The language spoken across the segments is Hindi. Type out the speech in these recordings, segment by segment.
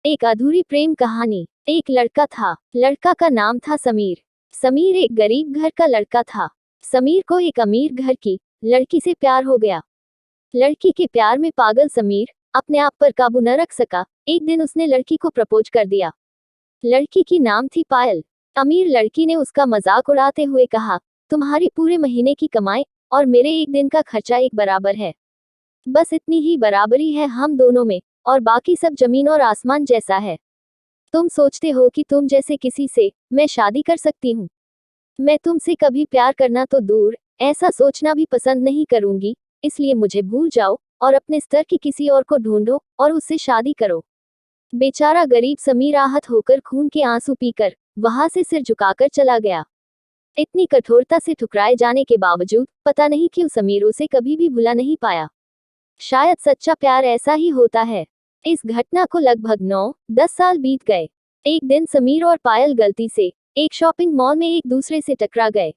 एक अधूरी प्रेम कहानी। एक लड़का था। लड़का का नाम था समीर। समीर एक गरीब घर का लड़का था। समीर को एक अमीर घर की लड़की से प्यार हो गया। लड़की के प्यार में पागल समीर अपने आप पर काबू न रख सका। एक दिन उसने लड़की को प्रपोज कर दिया। लड़की की नाम थी पायल। अमीर लड़की ने उसका मजाक उड़ाते हुए कहा, तुम्हारी पूरे महीने की कमाई और मेरे एक दिन का खर्चा एक बराबर है। बस इतनी ही बराबरी है हम दोनों में, और बाकी सब जमीन और आसमान जैसा है। तुम सोचते हो कि तुम जैसे किसी से मैं शादी कर सकती हूँ? मैं तुमसे कभी प्यार करना तो दूर, ऐसा सोचना भी पसंद नहीं करूंगी। इसलिए मुझे भूल जाओ और अपने स्तर की किसी और को ढूंढो और उससे शादी करो। बेचारा गरीब समीर आहत होकर खून के आंसू पीकर वहां से सिर झुकाकर चला गया। इतनी कठोरता से ठुकराए जाने के बावजूद पता नहीं क्यों समीर उसे कभी भी भुला नहीं पाया। शायद सच्चा प्यार ऐसा ही होता है। इस घटना को लगभग 9-10 साल बीत गए। एक दिन समीर और पायल गलती से एक शॉपिंग मॉल में एक दूसरे से टकरा गए।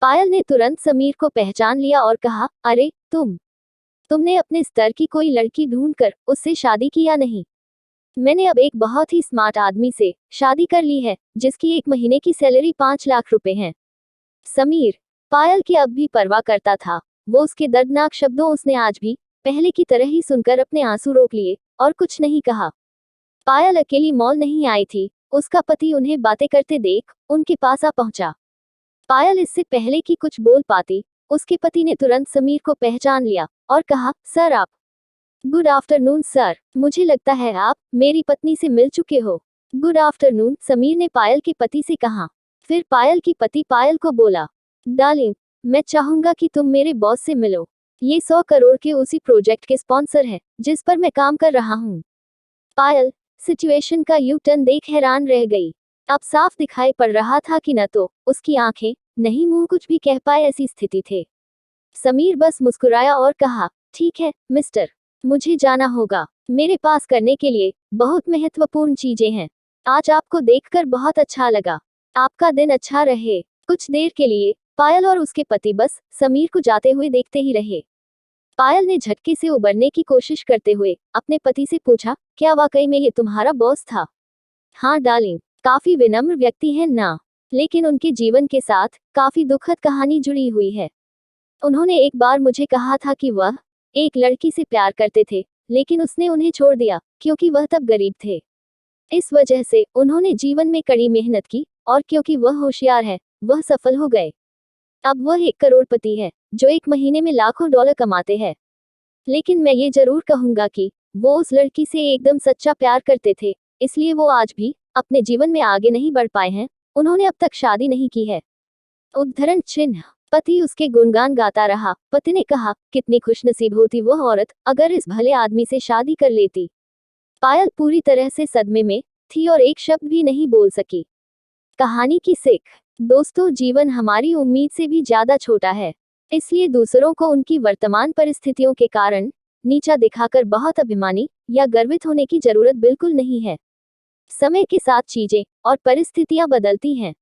पायल ने तुरंत समीर को पहचान लिया और कहा, अरे तुमने अपने स्तर की कोई लड़की ढूंढकर उससे शादी की या नहीं? मैंने अब एक बहुत ही स्मार्ट आदमी से शादी कर ली है, जिसकी एक महीने की सैलरी 5 लाख रुपए है। समीर पायल की अब भी परवाह करता था। वो उसके दर्दनाक शब्दों उसने आज भी पहले की तरह ही सुनकर अपने आंसू रोक लिए और कुछ नहीं कहा। पायल अकेली मॉल नहीं आई थी। उसका पति उन्हें बातें करते देख उनके पास आ पहुंचा। पायल इससे पहले कि कुछ बोल पाती, उसके पति ने तुरंत समीर को पहचान लिया और कहा, सर आप। गुड आफ्टरनून सर, मुझे लगता है आप मेरी पत्नी से मिल चुके हो। गुड आफ्टरनून, समीर ने पायल के पति से कहा। फिर पायल की पति पायल को बोला, डार्लिंग, मैं चाहूंगा कि तुम मेरे बॉस से मिलो। ये 100 करोड़ के उसी प्रोजेक्ट के स्पॉन्सर हैं जिस पर मैं काम कर रहा हूँ। पायल सिचुएशन का यू टर्न देख हैरान रह गई। अब साफ दिखाई पड़ रहा था कि न तो उसकी आंखें नहीं मुंह कुछ भी कह पाए ऐसी स्थिति थे। समीर बस मुस्कुराया और कहा, ठीक है मिस्टर, मुझे जाना होगा। मेरे पास करने के लिए बहुत महत्वपूर्ण चीजें हैं। आज आपको देखकर बहुत अच्छा लगा। आपका दिन अच्छा रहे। कुछ देर के लिए पायल और उसके पति बस समीर को जाते हुए देखते ही रहे। पायल ने झटके से उबरने की कोशिश करते हुए अपने पति से पूछा, क्या वाकई में ये तुम्हारा बॉस था? हाँ डार्लिंग, काफी विनम्र व्यक्ति है ना, लेकिन उनके जीवन के साथ काफी दुखद कहानी जुड़ी हुई है। उन्होंने एक बार मुझे कहा था कि वह एक लड़की से प्यार करते थे, लेकिन उसने उन्हें छोड़ दिया क्योंकि वह तब गरीब थे। इस वजह से उन्होंने जीवन में कड़ी मेहनत की और क्योंकि वह होशियार है, वह सफल हो गए। अब वह एक करोड़पति है जो एक महीने में लाखों डॉलर कमाते हैं। लेकिन मैं ये जरूर कहूंगा कि वो उस लड़की से एकदम सच्चा प्यार करते थे, इसलिए वो आज भी अपने जीवन में आगे नहीं बढ़ पाए हैं। उन्होंने अब तक शादी नहीं की है। उद्धरण चिन्ह। पति उसके गुणगान गाता रहा। पति ने कहा, कितनी खुशनसीब होती वह औरत अगर इस भले आदमी से शादी कर लेती। पायल पूरी तरह से सदमे में थी और एक शब्द भी नहीं बोल सकी। कहानी की सीख। दोस्तों, जीवन हमारी उम्मीद से भी ज्यादा छोटा है, इसलिए दूसरों को उनकी वर्तमान परिस्थितियों के कारण नीचा दिखाकर बहुत अभिमानी या गर्वित होने की जरूरत बिल्कुल नहीं है। समय के साथ चीजें और परिस्थितियां बदलती हैं।